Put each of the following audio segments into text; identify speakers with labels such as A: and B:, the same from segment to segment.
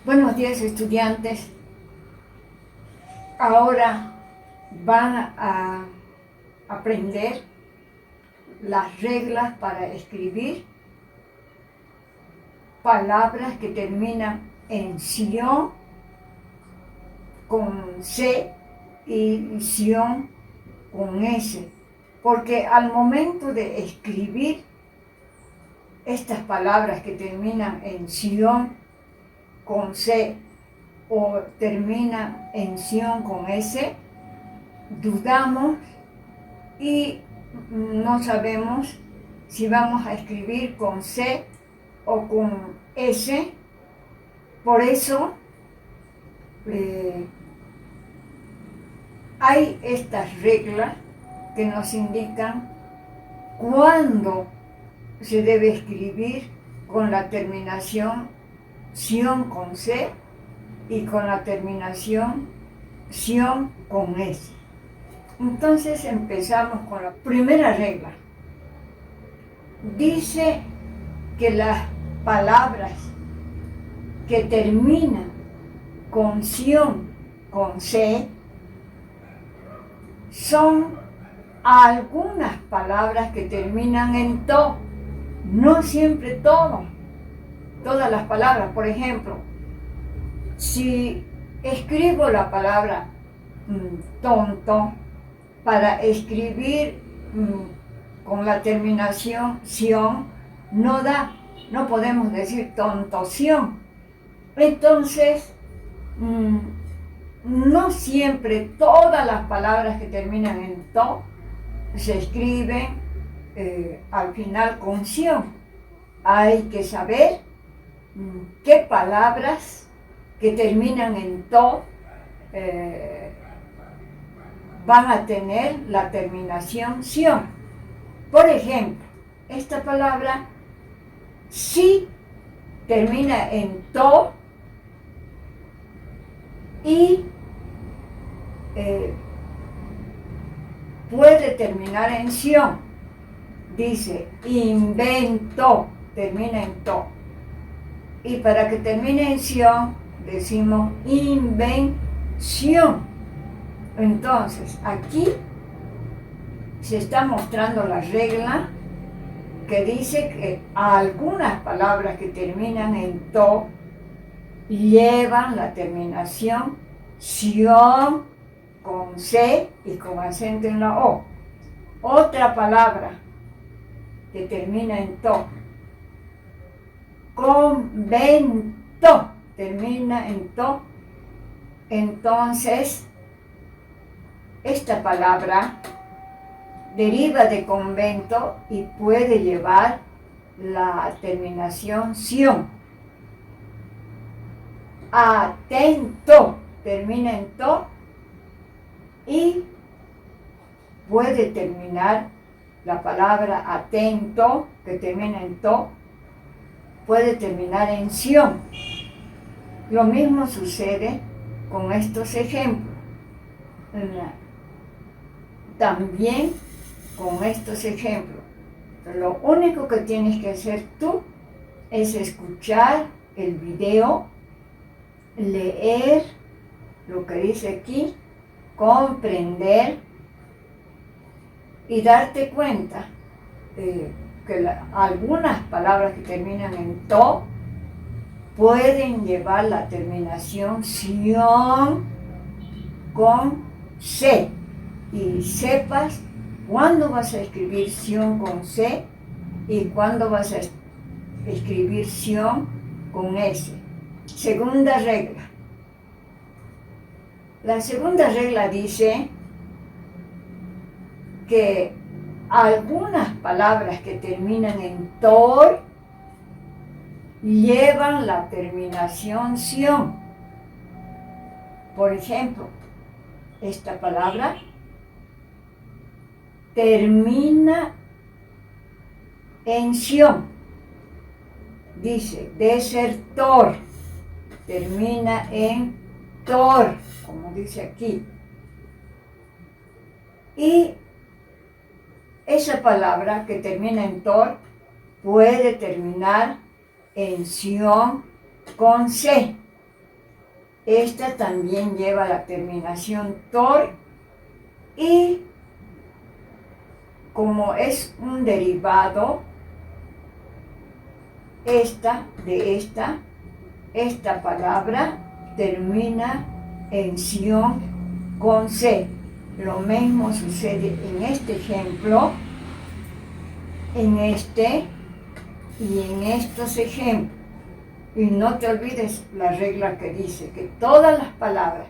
A: Buenos días, estudiantes. Ahora van a aprender las reglas para escribir palabras que terminan en ción con C y sion con S. Porque al momento de escribir estas palabras que terminan en sion con C o terminan en sion con S, dudamos y no sabemos si vamos a escribir con C o con S. Por eso hay estas reglas que nos indican cuándo se debe escribir con la terminación sion con C y con la terminación sion con S. Entonces empezamos con la primera regla. Dice que las palabras que terminan con sion con C son algunas palabras que terminan en to, no siempre todas las palabras. Por ejemplo, si escribo la palabra tonto para escribir con la terminación sion, no podemos decir tontoción. Entonces, no siempre todas las palabras que terminan en to se escriben al final con sion. Hay que saber qué palabras que terminan en to van a tener la terminación sion. Por ejemplo, esta palabra sí termina en to y puede terminar en sion. Dice invento, termina en to. Y para que termine en sion, decimos invención. Entonces, aquí se está mostrando la regla que dice que algunas palabras que terminan en to llevan la terminación sion con C y con acento en la O. Otra palabra que termina en to, convento, termina en to. Entonces, esta palabra deriva de convento y puede llevar la terminación sion. Atento termina en to y puede terminar la palabra atento, que termina en to, puede terminar en sion. Lo mismo sucede con estos ejemplos. También con estos ejemplos. Lo único que tienes que hacer tú es escuchar el video, leer lo que dice aquí, comprender y darte cuenta que algunas palabras que terminan en to pueden llevar la terminación sion con C. Y sepas cuándo vas a escribir sion con C y cuándo vas a escribir sion con S. Segunda regla. La segunda regla dice que algunas palabras que terminan en tor llevan la terminación sion. Por ejemplo, esta palabra termina en sion. Dice desertor, termina en tor, como dice aquí. Y esa palabra que termina en tor puede terminar en sion con C. Esta también lleva la terminación tor y como es un derivado, esta palabra termina en sion con C. Lo mismo sucede en este ejemplo, en este y en estos ejemplos. Y no te olvides la regla que dice que todas las palabras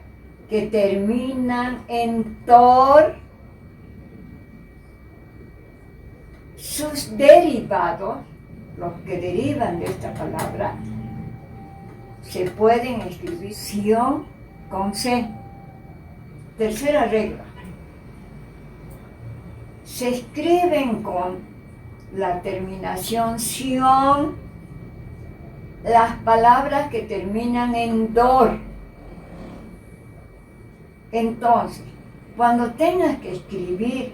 A: que terminan en tor, sus derivados, los que derivan de esta palabra, se pueden escribir sion con C. Tercera regla. Se escriben con la terminación sion las palabras que terminan en dor. Entonces, cuando tengas que escribir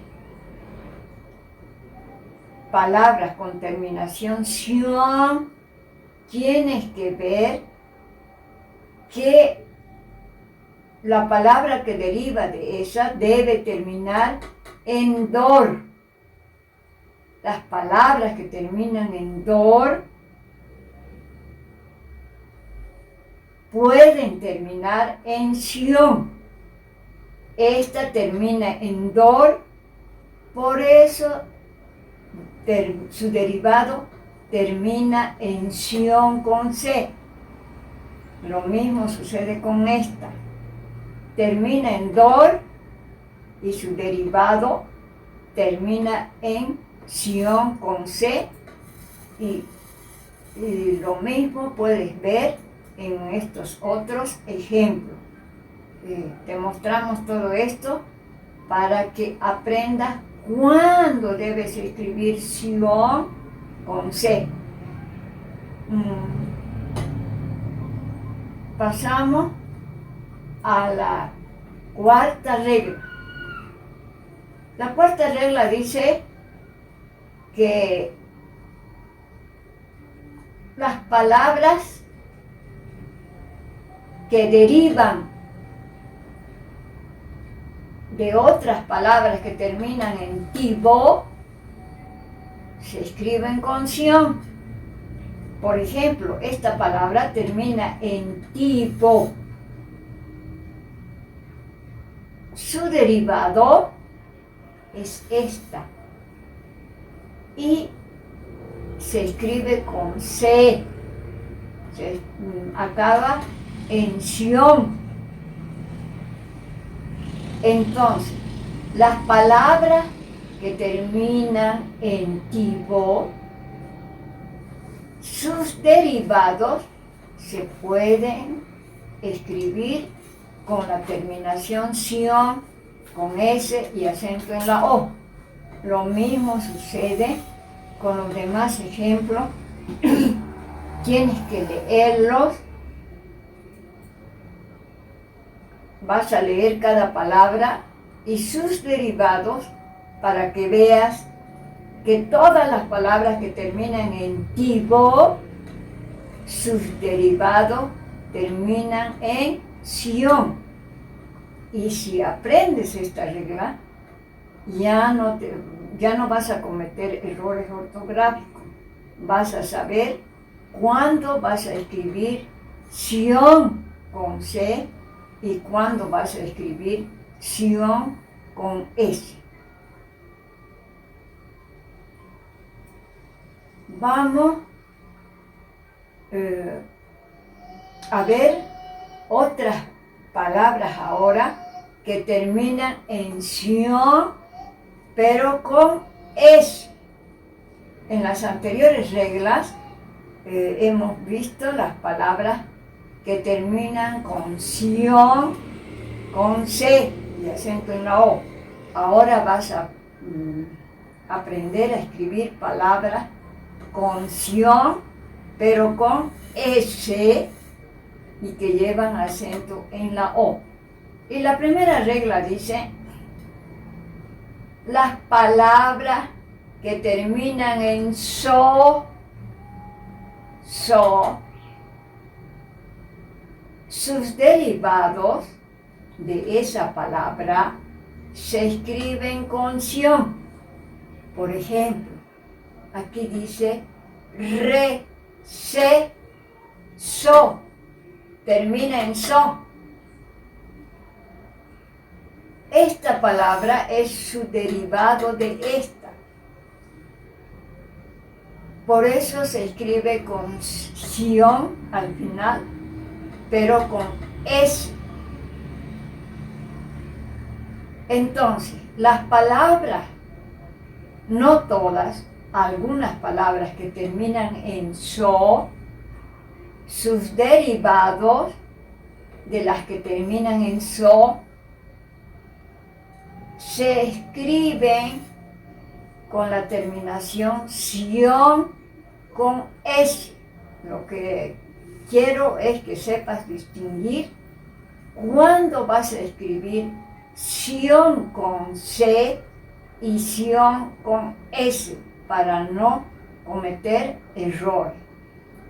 A: palabras con terminación sion, tienes que ver que la palabra que deriva de esa debe terminar en dor. Las palabras que terminan en dor pueden terminar en sion. Esta termina en dor, por eso su derivado termina en sion con C. Lo mismo sucede con esta. Termina en dor y su derivado termina en sion con C. Y lo mismo puedes ver en estos otros ejemplos. Te mostramos todo esto para que aprendas cuándo debes escribir sion con C. Pasamos a la cuarta regla. La cuarta regla dice que las palabras que derivan de otras palabras que terminan en tivo se escriben con sion. Por ejemplo, esta palabra termina en tipo. Su derivado es esta y se escribe con C. Se acaba en sion. Entonces, las palabras que terminan en tivo, sus derivados se pueden escribir con la terminación sion, con S y acento en la O. Lo mismo sucede con los demás ejemplos. Tienes que leerlos. Vas a leer cada palabra y sus derivados para que veas que todas las palabras que terminan en tivo, sus derivados terminan en sion. Y si aprendes esta regla, ya no vas a cometer errores ortográficos. Vas a saber cuándo vas a escribir sion con C y cuándo vas a escribir sion con S. Vamos a ver otras palabras ahora que terminan en sion, pero con S. En las anteriores reglas hemos visto las palabras que terminan con sion, con C y acento en la O. Ahora vas a aprender a escribir palabras con sion, pero con S y que llevan acento en la O. Y la primera regla dice: las palabras que terminan en so, sus derivados de esa palabra se escriben con ción. Por ejemplo, aquí dice re, se, so, termina en so. Esta palabra es su derivado de esta. Por eso se escribe con sion al final, pero con S. Entonces, las palabras, no todas, algunas palabras que terminan en so, sus derivados de las que terminan en so, se escriben con la terminación sion con S. Lo que quiero es que sepas distinguir cuándo vas a escribir sion con C y sion con S para no cometer errores.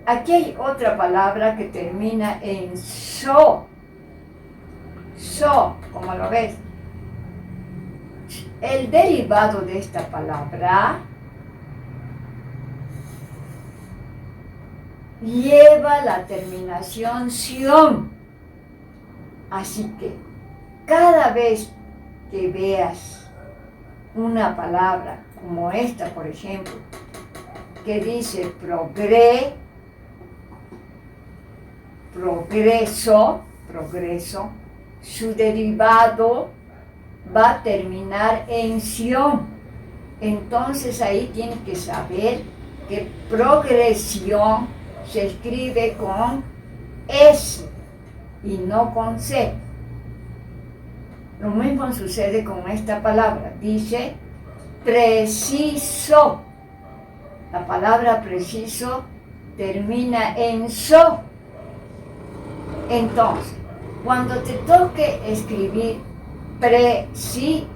A: Aquí hay otra palabra que termina en so. So, como lo ves. El derivado de esta palabra lleva la terminación sion. Así que cada vez que veas una palabra como esta, por ejemplo, que dice progreso, su derivado va a terminar en sion. Entonces ahí tienes que saber que progresión se escribe con S y no con C. Lo mismo sucede con esta palabra. Dice preciso. La palabra preciso termina en so. Entonces, cuando te toque escribir precisión,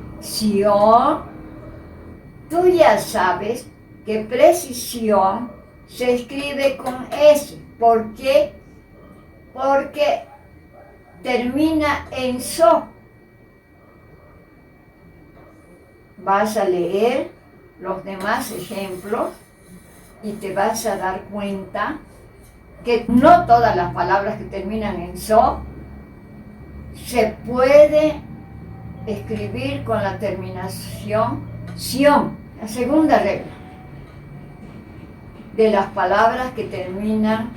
A: tú ya sabes que precisión se escribe con S. ¿Por qué? Porque termina en so. Vas a leer los demás ejemplos y te vas a dar cuenta que no todas las palabras que terminan en so se puede escribir con la terminación sion. La segunda regla de las palabras que terminan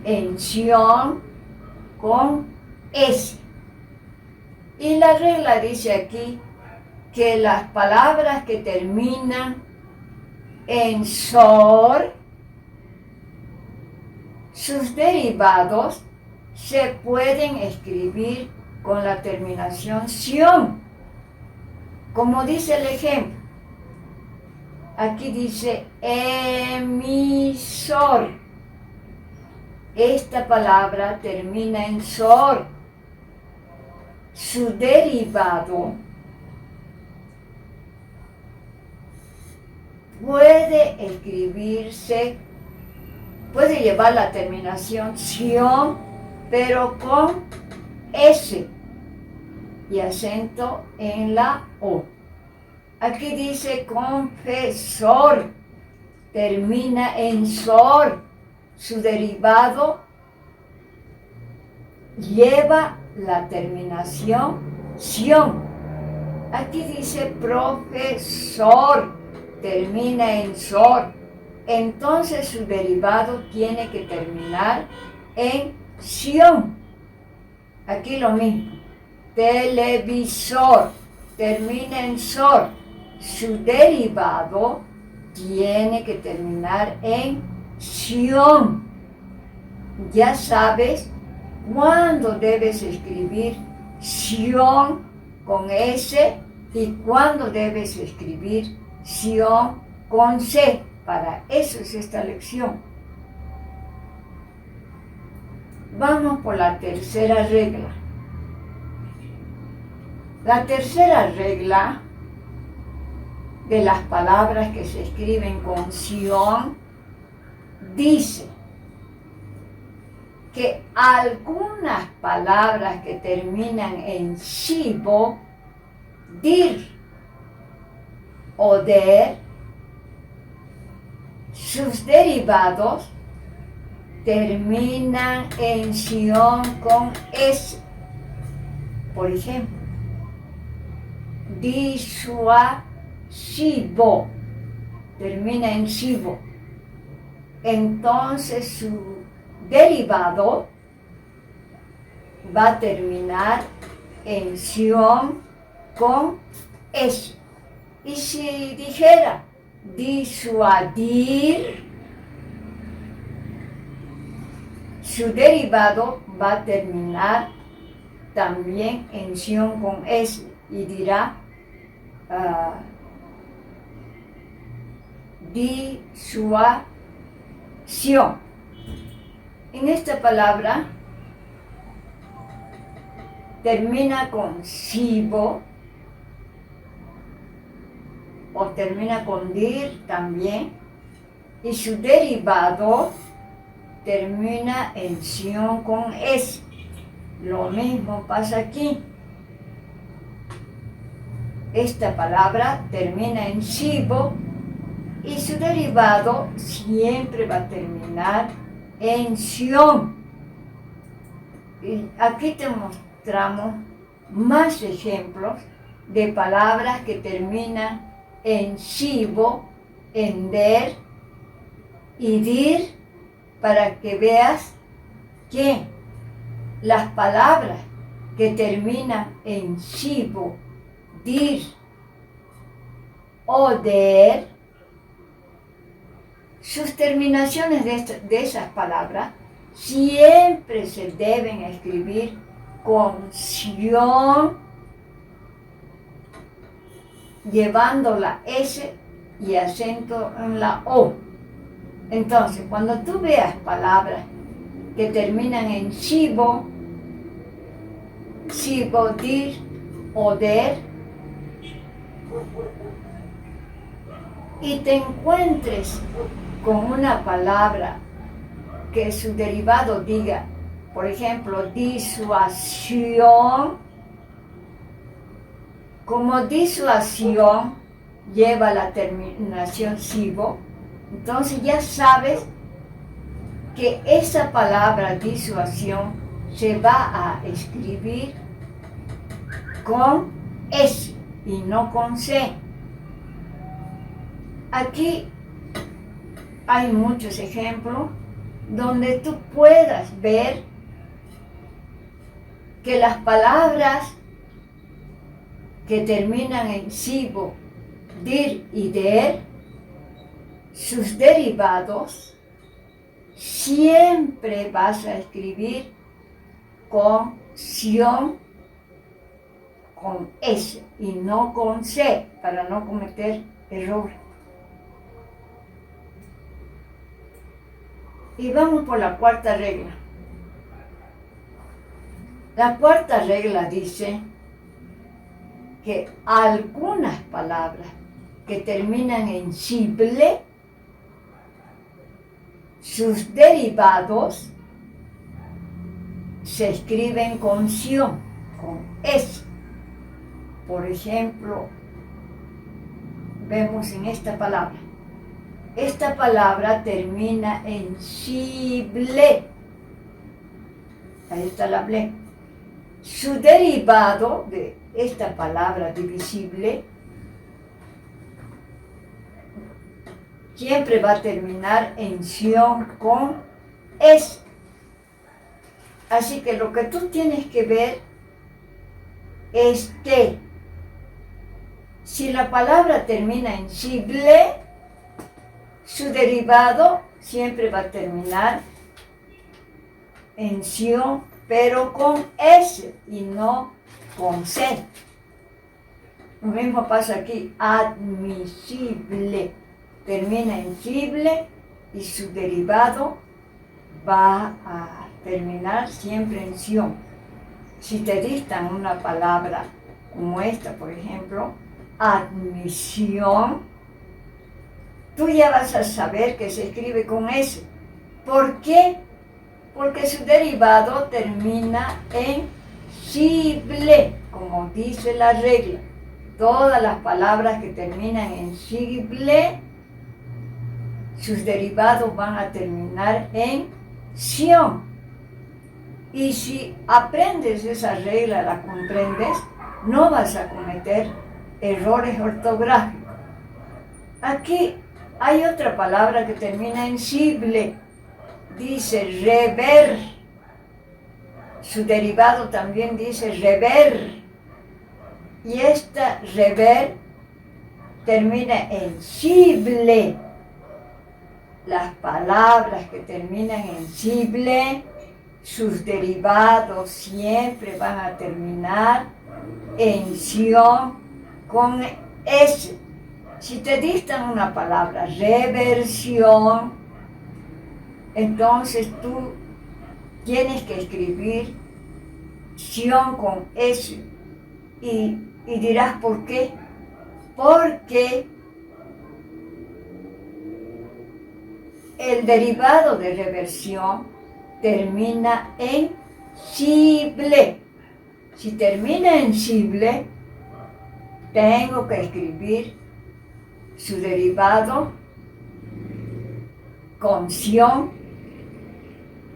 A: en sion con S. Y la regla dice aquí que las palabras que terminan en sor, sus derivados se pueden escribir con la terminación sion. Como dice el ejemplo, aquí dice emisor. Esta palabra termina en sor. Su derivado puede escribirse, puede llevar la terminación sion, pero con S y acento en la O. Aquí dice confesor, termina en sor, su derivado lleva la terminación sion. Aquí dice profesor, termina en sor, entonces su derivado tiene que terminar en sion. Aquí lo mismo, televisor, termina en sor, su derivado tiene que terminar en sion. Ya sabes cuándo debes escribir sion con S y cuándo debes escribir sion con C. Para eso es esta lección. Vamos por la tercera regla. La tercera regla de las palabras que se escriben con sion dice que algunas palabras que terminan en shivo, dir o der, sus derivados terminan en sion con s. Por ejemplo, disuasivo termina en shivo. Entonces su derivado va a terminar en sion con s. Y si dijera disuadir, su derivado va a terminar también en sion con s y dirá disuasión. En esta palabra termina con sivo o termina con dir también, y su derivado termina en sion con s. Lo mismo pasa aquí. Esta palabra termina en shivo y su derivado siempre va a terminar en sion. Y aquí te mostramos más ejemplos de palabras que terminan en shivo, en der y dir, para que veas que las palabras que terminan en shivo, dir o der, sus terminaciones de esas palabras siempre se deben escribir con sion, llevando la S y acento en la O. Entonces, cuando tú veas palabras que terminan en shivo, dir o der, y te encuentres con una palabra que su derivado diga, por ejemplo, disuasión, como disuasión lleva la terminación sivo, entonces ya sabes que esa palabra disuasión se va a escribir con S y no con C. Aquí hay muchos ejemplos donde tú puedas ver que las palabras que terminan en sivo, dir y der, sus derivados siempre vas a escribir con sion, con S y no con C, para no cometer errores. Y vamos por la cuarta regla. La cuarta regla dice que algunas palabras que terminan en shible, sus derivados se escriben con sion, con S. Por ejemplo, vemos en esta palabra. Esta palabra termina en shible. Ahí está la ble. Su derivado de esta palabra divisible siempre va a terminar en sion con S. Así que lo que tú tienes que ver es que si la palabra termina en shible, su derivado siempre va a terminar en sion, pero con S y no con C. Lo mismo pasa aquí, admisible, termina en shible y su derivado va a terminar siempre en sion. Si te dictan una palabra como esta, por ejemplo, admisión, tú ya vas a saber que se escribe con S. ¿Por qué? porque su derivado termina en sible, como dice la regla. Todas las palabras que terminan en sible, sus derivados van a terminar en ción. Y si aprendes esa regla, la comprendes, no vas a cometer errores ortográficos. Aquí hay otra palabra que termina en sible, dice rever. Su derivado también dice rever. Y esta rever termina en sible. Las palabras que terminan en sible, sus derivados siempre van a terminar en ción con S. Si te dictan una palabra, reversión, entonces tú tienes que escribir ción con S. Y dirás, ¿por qué? Porque el derivado de reversión termina en sible. Si termina en sible, tengo que escribir su derivado con ción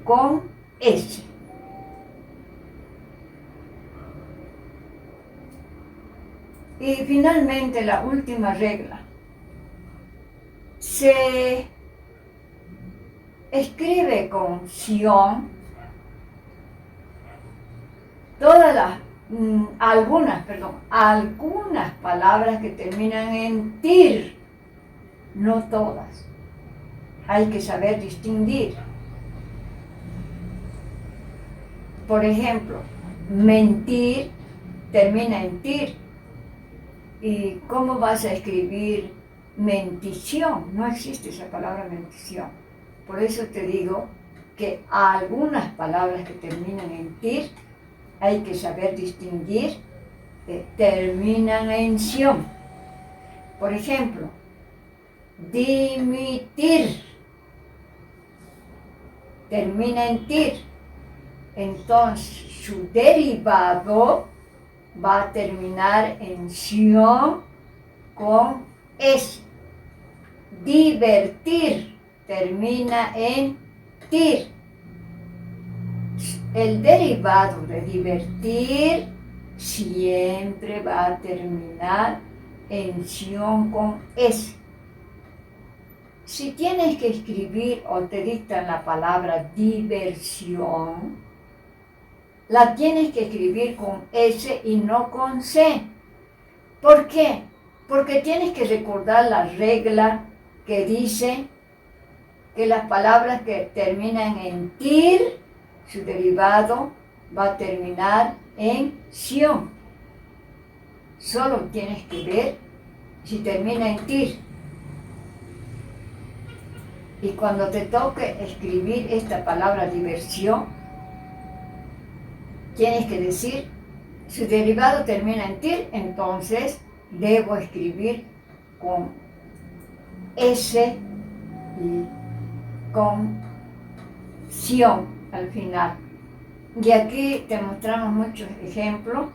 A: con S. Y finalmente la última regla. Se escribe con ción algunas palabras que terminan en tir, no todas. Hay que saber distinguir. Por ejemplo, mentir termina en tir. ¿Y cómo vas a escribir mentición? No existe esa palabra mentición. Por eso te digo que algunas palabras que terminan en tir hay que saber distinguir, terminan en ción. Por ejemplo, dimitir termina en tir. Entonces su derivado va a terminar en ción con S. Divertir termina en tir. El derivado de divertir siempre va a terminar en ción con S. Si tienes que escribir o te dictan la palabra diversión, la tienes que escribir con S y no con C. ¿Por qué? Porque tienes que recordar la regla que dice que las palabras que terminan en tir, su derivado va a terminar en ción. Solo tienes que ver si termina en tir. Y cuando te toque escribir esta palabra diversión, tienes que decir, su derivado termina en tir, entonces debo escribir con S y con ción al final. Y aquí te mostramos muchos ejemplos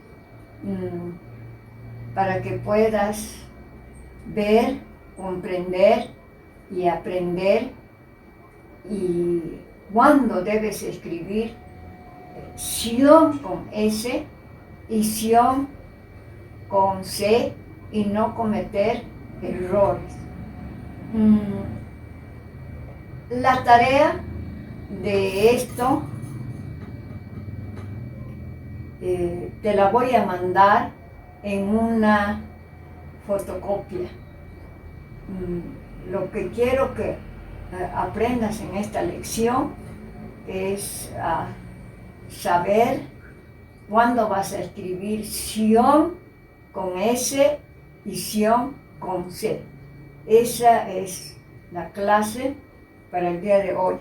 A: para que puedas ver, comprender y aprender y cuándo debes escribir ción con S y ción con C y no cometer errores. La tarea de esto te la voy a mandar en una fotocopia. Lo que quiero que aprendas en esta lección es saber cuándo vas a escribir ción con S y ción con C. Esa es la clase para el día de hoy.